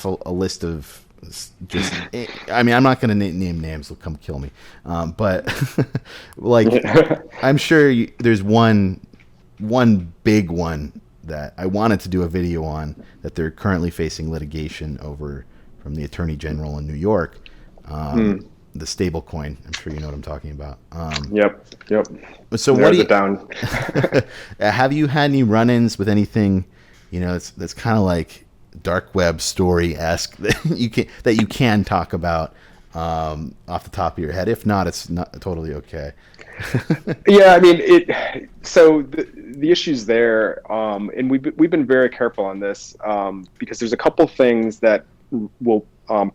a list of just, I mean, I'm not going to name names, they'll come kill me, but like, I'm sure there's one big one that I wanted to do a video on that they're currently facing litigation over from the Attorney General in New York. Hmm. The stable coin. I'm sure you know what I'm talking about. Yep. Yep. So what do There's you it down. have you had any run-ins with anything, that's kind of like dark web story esque that you can talk about off the top of your head? If not, it's not totally okay. Yeah, I mean it. So the issues there, and we've been very careful on this, because there's a couple things that will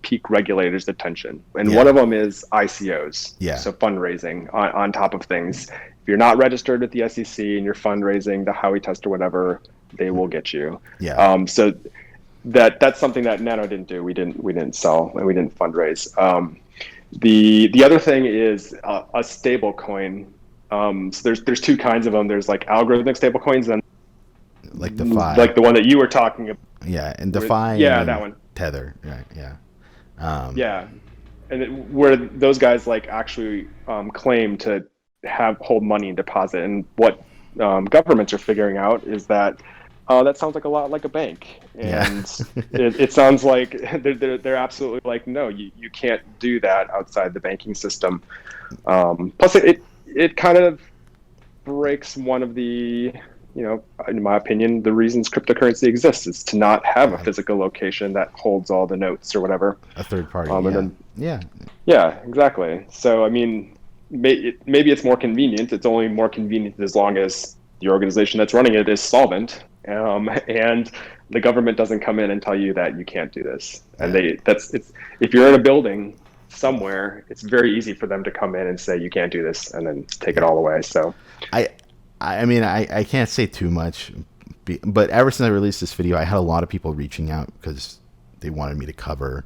pique regulators' attention, and one Yeah, of them is ICOs, yeah, so fundraising on top of things. If you're not registered with the SEC and you're fundraising the Howey test or whatever, they will get you. yeah. So that's something that Nano didn't do. We didn't sell and we didn't fundraise. The other thing is a stable coin. So there's two kinds of them. There's like algorithmic stable coins and Like Defy. like the one that you were talking about. Yeah, and Defy, and Yeah, that then one. Tether. Right, yeah. Um, Yeah, and where those guys like actually claim to have hold money in deposit, and what governments are figuring out is that that sounds like a lot like a bank, yeah. and it sounds like they're absolutely like, no, you can't do that outside the banking system. Plus, it kind of breaks one of the, in my opinion, the reasons cryptocurrency exists is to not have a Right. physical location that holds all the notes or whatever. A third party. And Yeah, then, yeah, yeah, exactly. So, I mean, maybe it's more convenient. It's only more convenient as long as the organization that's running it is solvent, and the government doesn't come in and tell you that you can't do this. And yeah. it's if you're in a building somewhere, it's very easy for them to come in and say you can't do this, and then take it Yeah. all away. So, I I mean, I can't say too much, but ever since I released this video, I had a lot of people reaching out because they wanted me to cover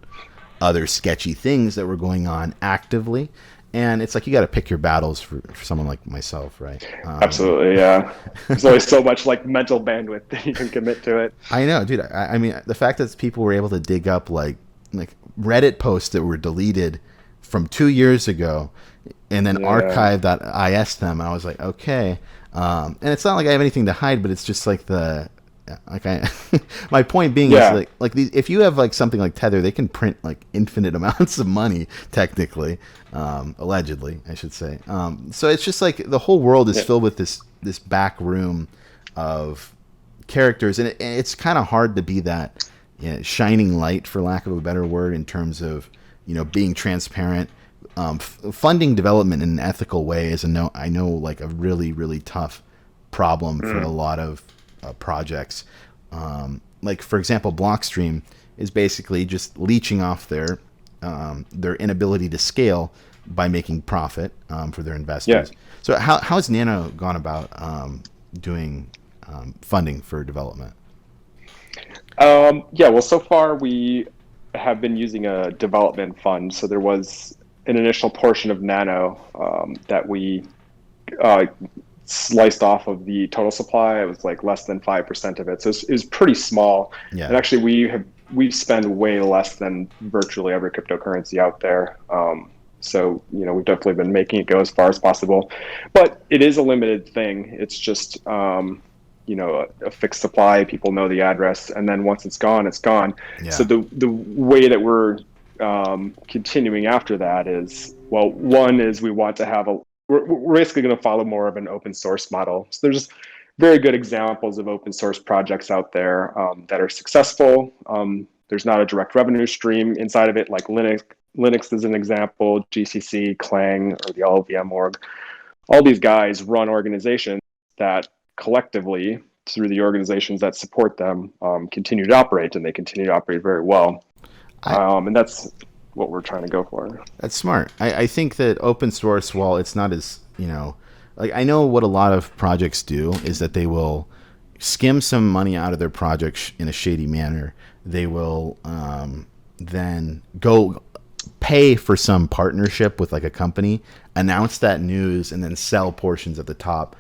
other sketchy things that were going on actively. And it's like you got to pick your battles for someone like myself, right? absolutely, yeah. There's only so much like mental bandwidth that you can commit to it. I know, dude. I mean, the fact that people were able to dig up like Reddit posts that were deleted from 2 years ago, and then Yeah, archive that IS them, I was like, okay. And it's not like I have anything to hide, but it's just like like I, my point being is yeah, if you have like something like Tether, they can print like infinite amounts of money, technically, allegedly, I should say. So it's just like the whole world is yeah. filled with this back room of characters, and it's kind of hard to be that, shining light, for lack of a better word, in terms of being transparent. Funding development in an ethical way is I know like a really really tough problem for a Mm, lot of projects. Like for example, Blockstream is basically just leeching off their inability to scale by making profit for their yeah. investors. So how's Nano gone about doing funding for development? Yeah, well, so far we have been using a development fund. So there was an initial portion of Nano that we uh, sliced off of the total supply. It was like less than 5% of it. So it was pretty small. And Yeah, actually, we've spent way less than virtually every cryptocurrency out there. So, we've definitely been making it go as far as possible. But it is a limited thing. It's just, a fixed supply. People know the address, and then once it's gone, it's gone. So yeah, the way that we're continuing after that is, well, one is we want to have we're basically going to follow more of an open source model. So there's very good examples of open source projects out there that are successful. There's not a direct revenue stream inside of it, like Linux. Linux is an example, GCC, Clang, or the LLVM org. All these guys run organizations that collectively, through the organizations that support them, continue to operate, and they continue to operate very well. I And that's what we're trying to go for. that's smart. I think that open source, while it's not as, like I know what a lot of projects do is that they will skim some money out of their project in a shady manner. They will then go pay for some partnership with like a company, announce that news, and then sell portions at the top.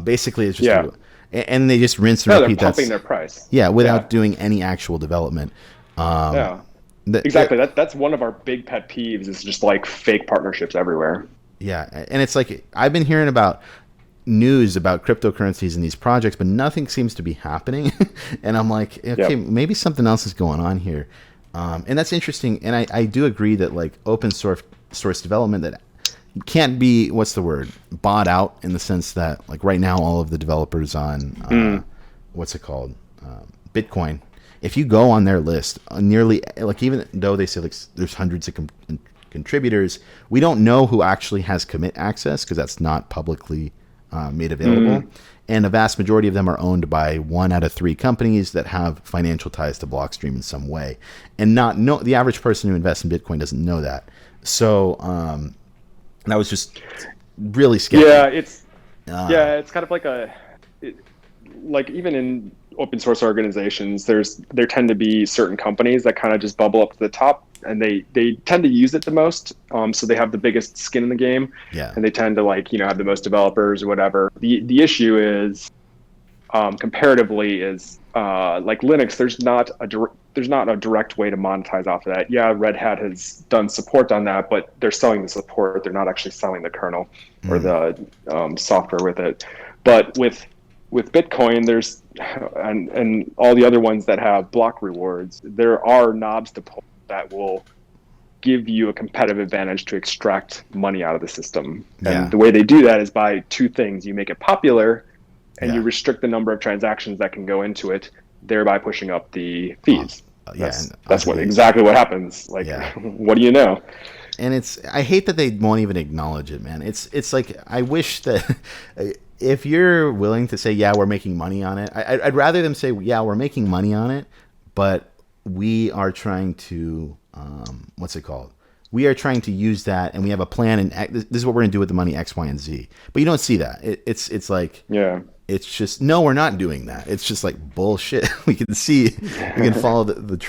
Basically, it's just Yeah. and they just rinse and No, they're repeat. pumping That's their price. yeah, Yeah. without doing any actual development. Yeah. Yeah, Exactly. That's one of our big pet peeves is just like fake partnerships everywhere. yeah, and it's like I've been hearing about news about cryptocurrencies and these projects, but nothing seems to be happening. And I'm like, okay, Yep. maybe something else is going on here. And that's interesting. And I do agree that like open source development that can't be, what's the word, bought out, in the sense that like right now all of the developers on Mm. what's it called, Bitcoin, if you go on their list, nearly, like, even though they say like there's hundreds of contributors, we don't know who actually has commit access because that's not publicly made available. Mm. And a vast majority of them are owned by 1 out of 3 companies that have financial ties to Blockstream in some way. And not no the average person who invests in Bitcoin doesn't know that. So that was just really sketchy. Yeah, it's kind of like like even in open source organizations, there tend to be certain companies that kind of just bubble up to the top, and they tend to use it the most. So they have the biggest skin in the game, Yeah. and they tend to like have the most developers or whatever. The issue is comparatively is like Linux. There's not a direct way to monetize off of that. Yeah, Red Hat has done support on that, but they're selling the support. They're not actually selling the kernel or the software with it. But with Bitcoin, there's and all the other ones that have block rewards, there are knobs to pull that will give you a competitive advantage to extract money out of the system. Yeah. And the way they do that is by 2 things. You make it popular and you Yeah. restrict the number of transactions that can go into it, thereby pushing up the fees. Yeah, That's and that's what ugly. exactly what happens. Like, Yeah. what do you know? And it's, I hate that they won't even acknowledge it, man. It's like, I wish that if you're willing to say, yeah, we're making money on it, I'd rather them say, yeah, we're making money on it, but we are trying to what's it called, we are trying to use that, and we have a plan, and this is what we're going to do with the money X, Y, and Z. But you don't see that. It's like, Yeah. it's just, no, we're not doing that. It's just like bullshit. We can see, we can follow the